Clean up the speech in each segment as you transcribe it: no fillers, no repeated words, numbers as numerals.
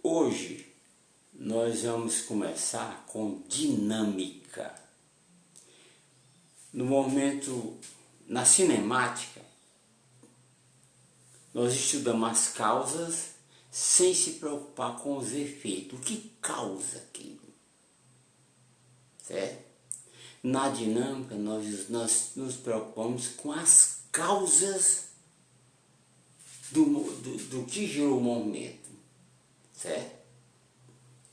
Hoje nós vamos começar com dinâmica. No momento, na cinemática, nós estudamos as causas sem se preocupar com os efeitos. O que causa aquilo? Certo? Na dinâmica, nós nos preocupamos com as causas do que gerou o momento. Certo?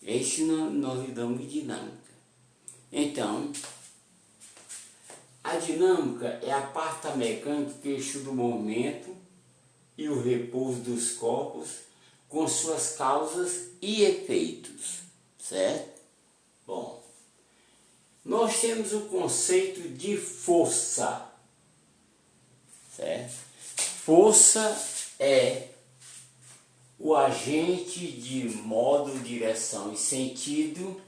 Esse nós lidamos de dinâmica. Então, a dinâmica é a parte da mecânica que estuda o movimento e o repouso dos corpos com suas causas e efeitos, certo? Bom, nós temos o conceito de força, certo? Força é o agente de modo, direção e sentido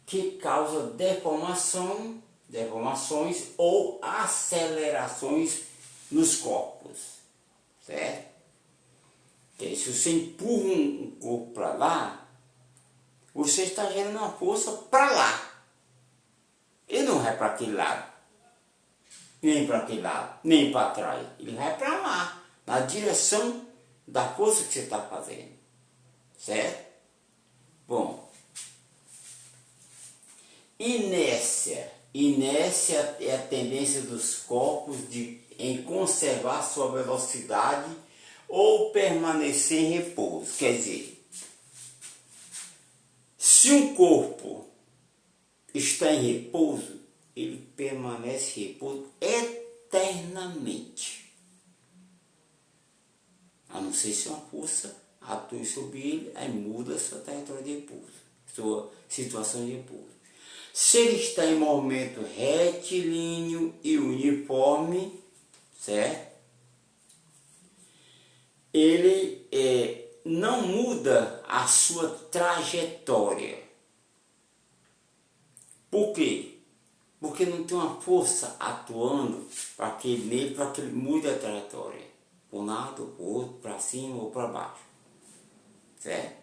que causa deformações ou acelerações nos corpos, certo? Porque se você empurra um corpo para lá, você está gerando uma força para lá. Ele não vai para aquele lado, nem para aquele lado, nem para trás. Ele vai para lá, na direção da força que você está fazendo, certo? Bom, inércia. Inércia é a tendência dos corpos em conservar sua velocidade ou permanecer em repouso. Quer dizer, se um corpo está em repouso, ele permanece em repouso eternamente. A não ser se uma força atue sobre ele, aí muda sua trajetória de repouso, sua situação de repouso. Se ele está em movimento retilíneo e uniforme, certo? Ele não muda a sua trajetória. Por quê? Porque não tem uma força atuando para que ele mude a trajetória. Para um lado, para o outro, para cima ou para baixo. Certo?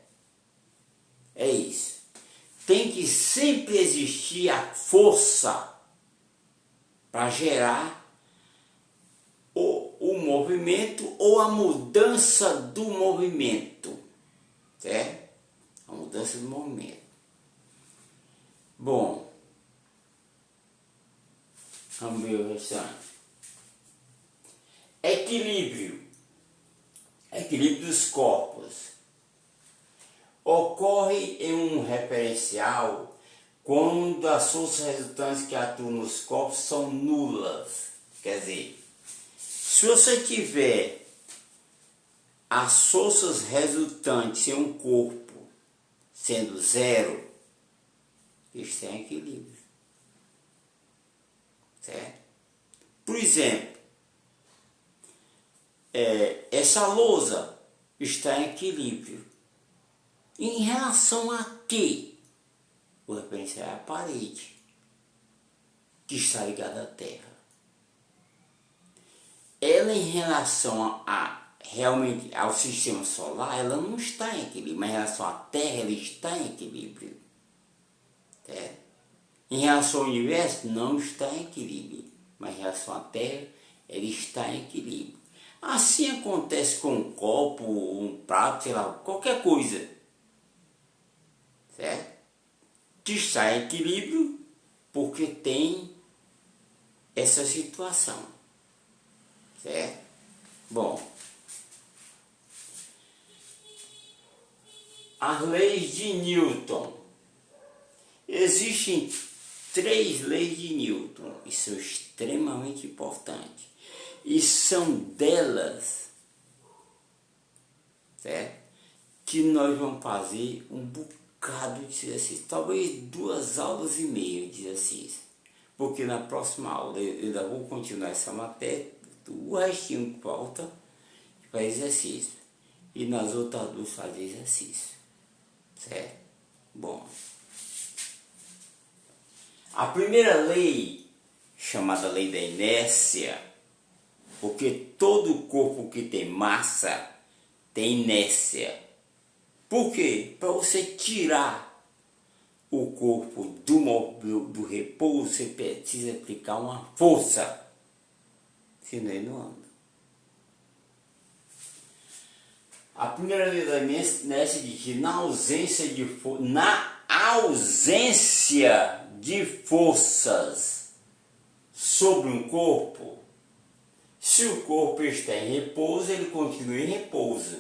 É isso. Tem que sempre existir a força para gerar o movimento ou a mudança do movimento. Certo? A mudança do movimento. Bom, vamos ver o restante. Equilíbrio. Equilíbrio dos corpos. Ocorre em um referencial quando as forças resultantes que atuam nos corpos são nulas. Quer dizer, se você tiver as forças resultantes em um corpo sendo zero, está em equilíbrio. Certo? Por exemplo, essa lousa está em equilíbrio. Em relação a quê? O referencial é a parede, que está ligada à Terra. Ela, em relação realmente ao sistema solar, ela não está em equilíbrio, mas em relação à Terra, ela está em equilíbrio. Certo? Em relação ao universo, não está em equilíbrio, mas em relação à Terra, ela está em equilíbrio. Assim acontece com um copo, um prato, sei lá, qualquer coisa. Certo? Que está em equilíbrio porque tem essa situação. Certo? Bom, as leis de Newton. Existem 3 leis de Newton e são extremamente importantes. E são delas, certo, que nós vamos fazer um bocado de exercício. Talvez 2 aulas e meia de exercício. Porque na próxima aula eu ainda vou continuar essa matéria, o restinho que falta para exercício. E nas outras 2 fazer exercício. Certo? Bom. A primeira lei, chamada lei da inércia, porque todo corpo que tem massa tem inércia. Por quê? Para você tirar o corpo do repouso, você precisa aplicar uma força, senão ele não anda. A primeira lei nessa de que na ausência de forças sobre um corpo, se o corpo está em repouso, ele continua em repouso,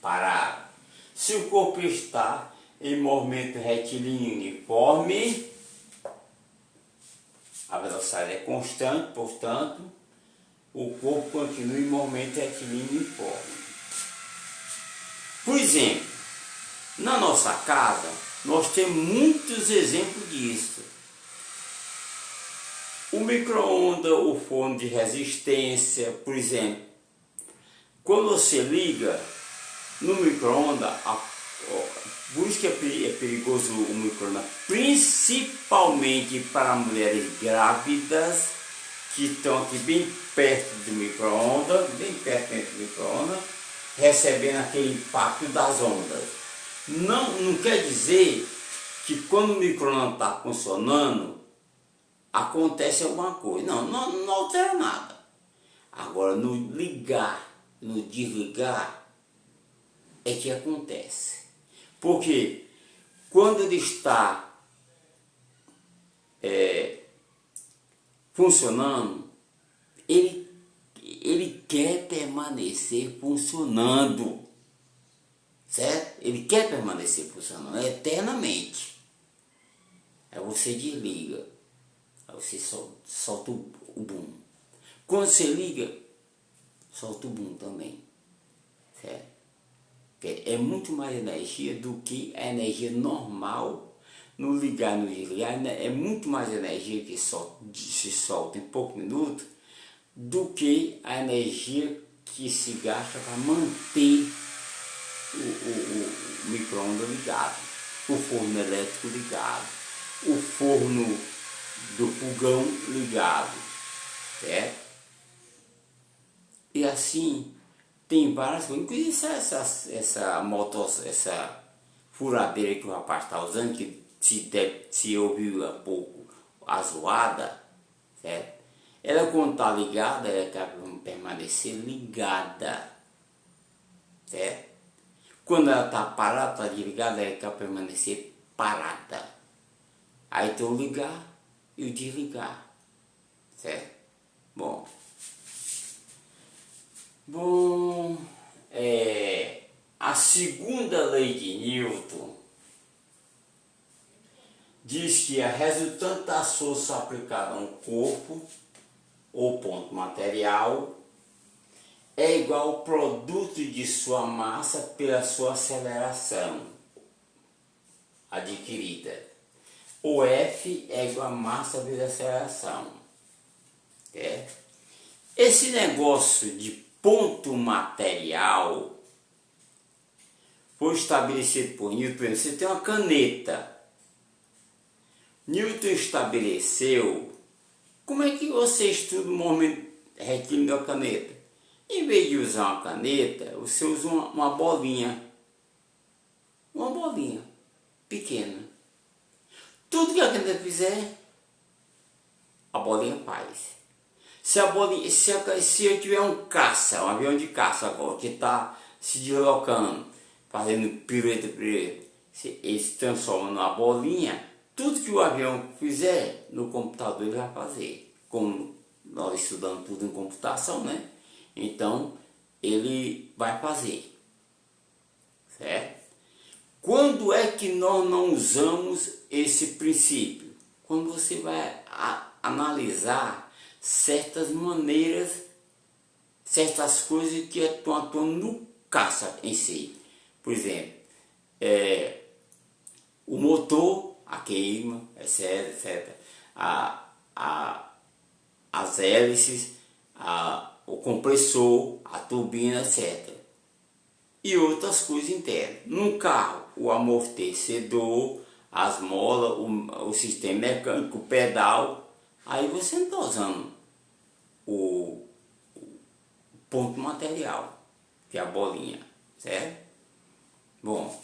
parado. Se o corpo está em movimento retilíneo uniforme, a velocidade é constante, portanto, o corpo continua em movimento retilíneo uniforme. Por exemplo, na nossa casa, nós temos muitos exemplos disso. O micro-ondas, o forno de resistência, por exemplo. Quando você liga no micro-ondas, por isso que é perigoso o micro-ondas, principalmente para mulheres grávidas que estão aqui bem perto do micro-ondas, recebendo aquele impacto das ondas. Não quer dizer que quando o micro-ondas está funcionando, acontece alguma coisa. Não altera nada. Agora, no ligar, no desligar, é que acontece. Porque quando ele está funcionando, ele quer permanecer funcionando, certo? Ele quer permanecer funcionando eternamente. Aí você desliga, aí você solta o boom. Quando você liga, solta o boom também, certo? É muito mais energia do que a energia normal. No ligar, no desligar, é muito mais energia que se solta em poucos minutos do que a energia que se gasta para manter o micro-ondas ligado, o forno elétrico ligado, o forno do fogão ligado, certo? E assim tem várias coisas, inclusive essa furadeira que o rapaz está usando, que se ouviu há pouco a zoada, certo? Ela, quando está ligada, ela acaba permanecer ligada, certo? Quando ela está parada, está desligada, ela acaba permanecer parada. Aí tem o ligar e o desligar, certo? Bom, a segunda lei de Newton diz que a resultante da força aplicada a um corpo ou ponto material é igual ao produto de sua massa pela sua aceleração adquirida. O F é igual a massa vezes aceleração. Esse negócio de ponto material foi estabelecido por Newton. Você tem uma caneta. Newton estabeleceu. Como é que você estuda o movimento retilíneo da caneta? Em vez de usar uma caneta, você usa uma bolinha. Uma bolinha pequena. Tudo que a caneta fizer, a bolinha faz. Se eu tiver um avião de caça agora, que está se deslocando, fazendo pirueta, ele se transforma numa bolinha, tudo que o avião fizer, no computador ele vai fazer. Como nós estudamos tudo em computação, né? Então, ele vai fazer. Certo? Quando é que nós não usamos esse princípio? Quando você vai analisar certas maneiras, certas coisas que estão atuando no caça em si. Por exemplo, o motor, a queima, etc. As hélices, o compressor, a turbina, etc. E outras coisas internas. Num carro, o amortecedor, as molas, o sistema mecânico, o pedal. Aí você não está usando o ponto material, que é a bolinha, certo? Bom,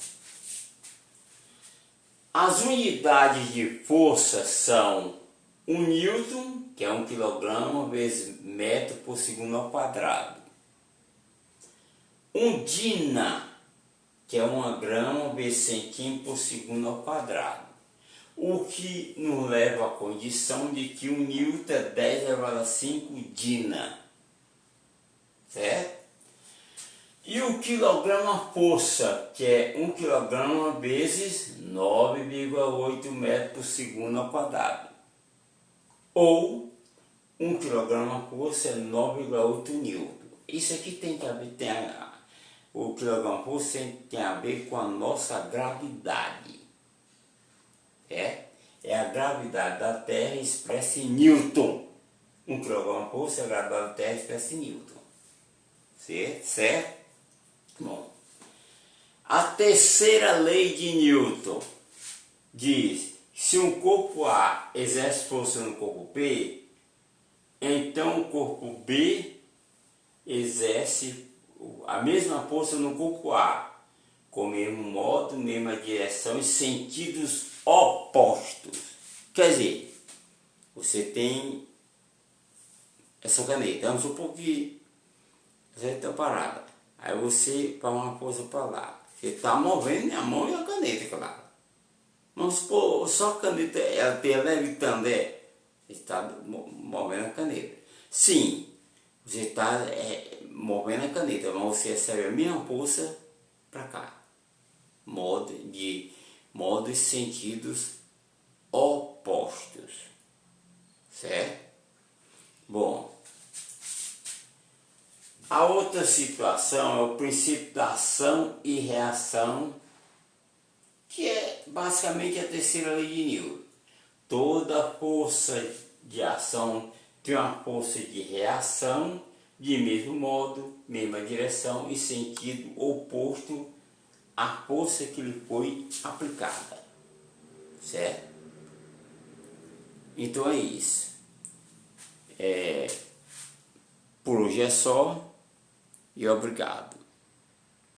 As unidades de força são 1 newton, que é 1 quilograma vezes metro por segundo ao quadrado. 1 dina, que é 1 grama vezes centímetro por segundo ao quadrado. O que nos leva à condição de que 1 newton é 10 elevado a 5 dina. Certo? E o quilograma força, que é 1 quilograma vezes 9,8 metros por segundo ao quadrado. Ou 1 quilograma força é 9,8 newton. Isso aqui tem que ver, o quilograma força tem a ver com a nossa gravidade. É a gravidade da Terra expressa em newton. 1 quilograma força é a gravidade da Terra expressa em newton. Certo? Bom, a terceira lei de Newton diz: se um corpo A exerce força no corpo B, então o corpo B exerce a mesma força no corpo A, com o mesmo modo, mesma direção e sentidos opostos. Quer dizer, você tem essa caneta, vamos supor que você está parada. Aí você faz uma força para lá. Você está movendo a mão e a caneta, claro. Vamos supor, só a caneta, ela tem levitando, você está movendo a caneta. Sim, você está movendo a caneta, mas você recebe a mesma força para cá. Modos e sentidos opostos. Certo? Bom. A outra situação é o princípio da ação e reação, que é basicamente a terceira lei de Newton. Toda força de ação tem uma força de reação, de mesmo modo, mesma direção e sentido oposto à força que lhe foi aplicada. Certo? Então é isso. Por hoje é só. E obrigado.